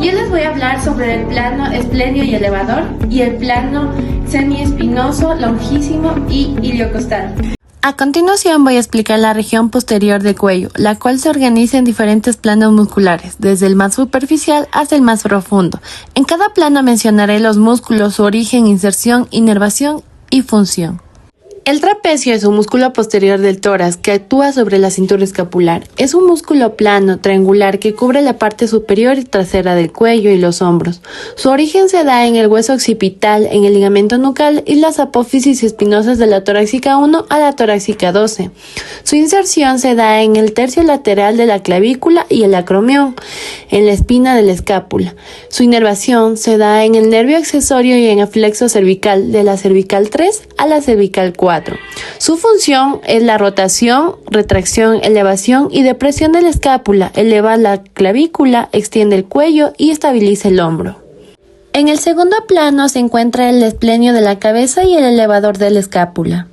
Yo les voy a hablar sobre el plano esplenio y elevador y el plano semiespinoso, longísimo y iliocostal. A continuación voy a explicar la región posterior del cuello, la cual se organiza en diferentes planos musculares, desde el más superficial hasta el más profundo. En cada plano mencionaré los músculos, su origen, inserción, inervación y función. El trapecio es un músculo posterior del tórax que actúa sobre la cintura escapular. Es un músculo plano, triangular, que cubre la parte superior y trasera del cuello y los hombros. Su origen se da en el hueso occipital, en el ligamento nucal y las apófisis espinosas de la torácica 1 a la torácica 12. Su inserción se da en el tercio lateral de la clavícula y el acromión, en la espina de la escápula. Su inervación se da en el nervio accesorio y en el flexo cervical, de la cervical 3 a la cervical 4. Su función es la rotación, retracción, elevación y depresión de la escápula, eleva la clavícula, extiende el cuello y estabiliza el hombro. En el segundo plano se encuentra el esplenio de la cabeza y el elevador de la escápula.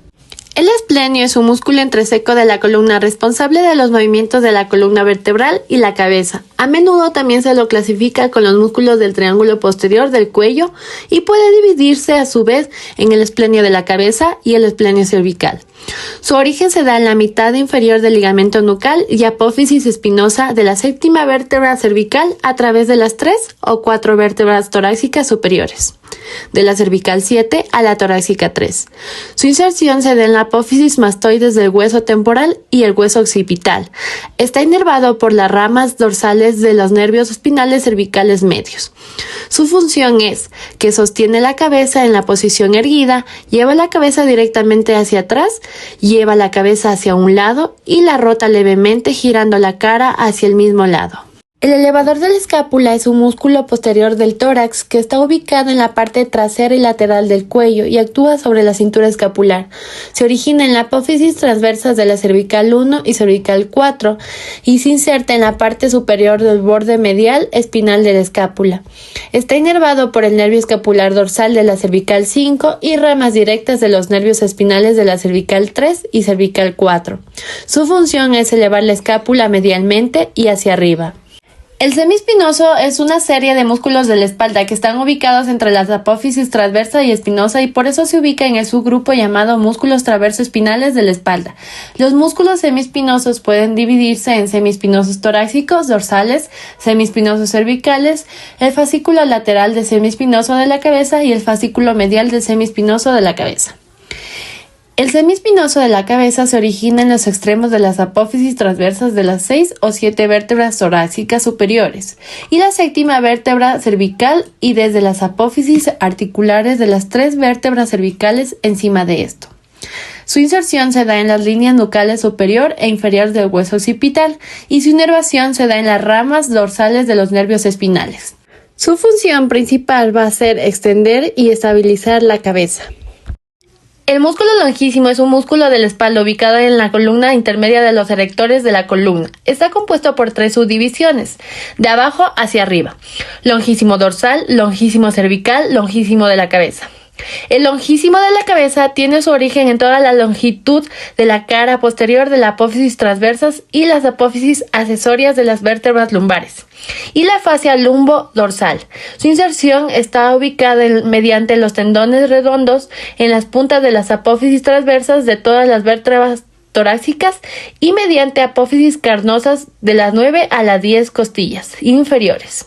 El esplenio es un músculo entrececo de la columna responsable de los movimientos de la columna vertebral y la cabeza. A menudo también se lo clasifica con los músculos del triángulo posterior del cuello y puede dividirse a su vez en el esplenio de la cabeza y el esplenio cervical. Su origen se da en la mitad inferior del ligamento nucal y apófisis espinosa de la séptima vértebra cervical a través de las 3 o 4 vértebras torácicas superiores, de la cervical 7 a la torácica 3. Su inserción se da en la apófisis mastoides del hueso temporal y el hueso occipital. Está inervado por las ramas dorsales de los nervios espinales cervicales medios. Su función es que sostiene la cabeza en la posición erguida, lleva la cabeza directamente hacia atrás, lleva la cabeza hacia un lado y la rota levemente girando la cara hacia el mismo lado. El elevador de la escápula es un músculo posterior del tórax que está ubicado en la parte trasera y lateral del cuello y actúa sobre la cintura escapular. Se origina en la apófisis transversas de la cervical 1 y cervical 4 y se inserta en la parte superior del borde medial espinal de la escápula. Está inervado por el nervio escapular dorsal de la cervical 5 y ramas directas de los nervios espinales de la cervical 3 y cervical 4. Su función es elevar la escápula medialmente y hacia arriba. El semiespinoso es una serie de músculos de la espalda que están ubicados entre las apófisis transversa y espinosa y por eso se ubica en el subgrupo llamado músculos traverso-espinales de la espalda. Los músculos semiespinosos pueden dividirse en semiespinosos torácicos, dorsales, semiespinosos cervicales, el fascículo lateral del semiespinoso de la cabeza y el fascículo medial del semiespinoso de la cabeza. El semiespinoso de la cabeza se origina en los extremos de las apófisis transversas de las 6 o 7 vértebras torácicas superiores y la séptima vértebra cervical y desde las apófisis articulares de las 3 vértebras cervicales encima de esto. Su inserción se da en las líneas nucales superior e inferior del hueso occipital y su inervación se da en las ramas dorsales de los nervios espinales. Su función principal va a ser extender y estabilizar la cabeza. El músculo longísimo es un músculo de la espalda ubicado en la columna intermedia de los erectores de la columna. Está compuesto por 3 subdivisiones, de abajo hacia arriba: longísimo dorsal, longísimo cervical, longísimo de la cabeza. El longísimo de la cabeza tiene su origen en toda la longitud de la cara posterior de la apófisis transversas y las apófisis accesorias de las vértebras lumbares y la fascia lumbo-dorsal. Su inserción está ubicada mediante los tendones redondos en las puntas de las apófisis transversas de todas las vértebras torácicas y mediante apófisis carnosas de las 9 a las 10 costillas inferiores,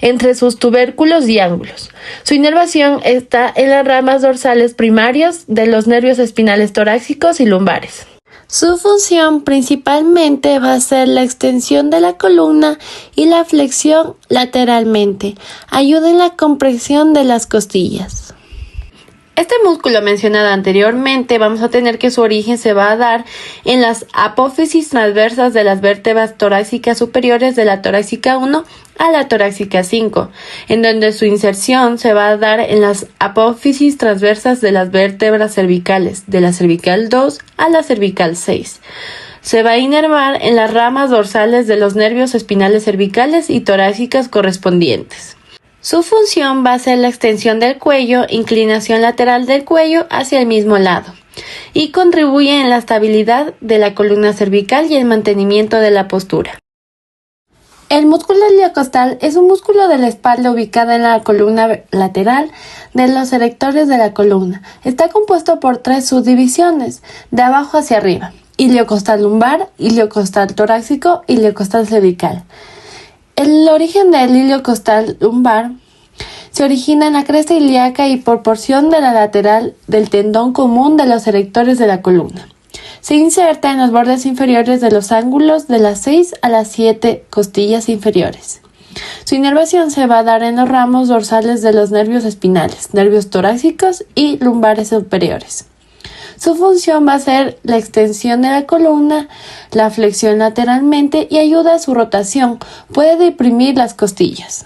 entre sus tubérculos y ángulos. Su inervación está en las ramas dorsales primarias de los nervios espinales torácicos y lumbares. Su función principalmente va a ser la extensión de la columna y la flexión lateralmente. Ayuda en la compresión de las costillas. Este músculo mencionado anteriormente vamos a tener que su origen se va a dar en las apófisis transversas de las vértebras torácicas superiores de la torácica 1 a la torácica 5, en donde su inserción se va a dar en las apófisis transversas de las vértebras cervicales, de la cervical 2 a la cervical 6. Se va a inervar en las ramas dorsales de los nervios espinales cervicales y torácicas correspondientes. Su función va a ser la extensión del cuello, inclinación lateral del cuello hacia el mismo lado, y contribuye en la estabilidad de la columna cervical y el mantenimiento de la postura. El músculo iliocostal es un músculo de la espalda ubicado en la columna lateral de los erectores de la columna. Está compuesto por 3 subdivisiones, de abajo hacia arriba: iliocostal lumbar, iliocostal torácico, iliocostal cervical. El origen del iliocostal lumbar se origina en la cresta ilíaca y por porción de la lateral del tendón común de los erectores de la columna. Se inserta en los bordes inferiores de los ángulos de las 6 a las 7 costillas inferiores. Su inervación se va a dar en los ramos dorsales de los nervios espinales, nervios torácicos y lumbares superiores. Su función va a ser la extensión de la columna, la flexión lateralmente y ayuda a su rotación. Puede deprimir las costillas.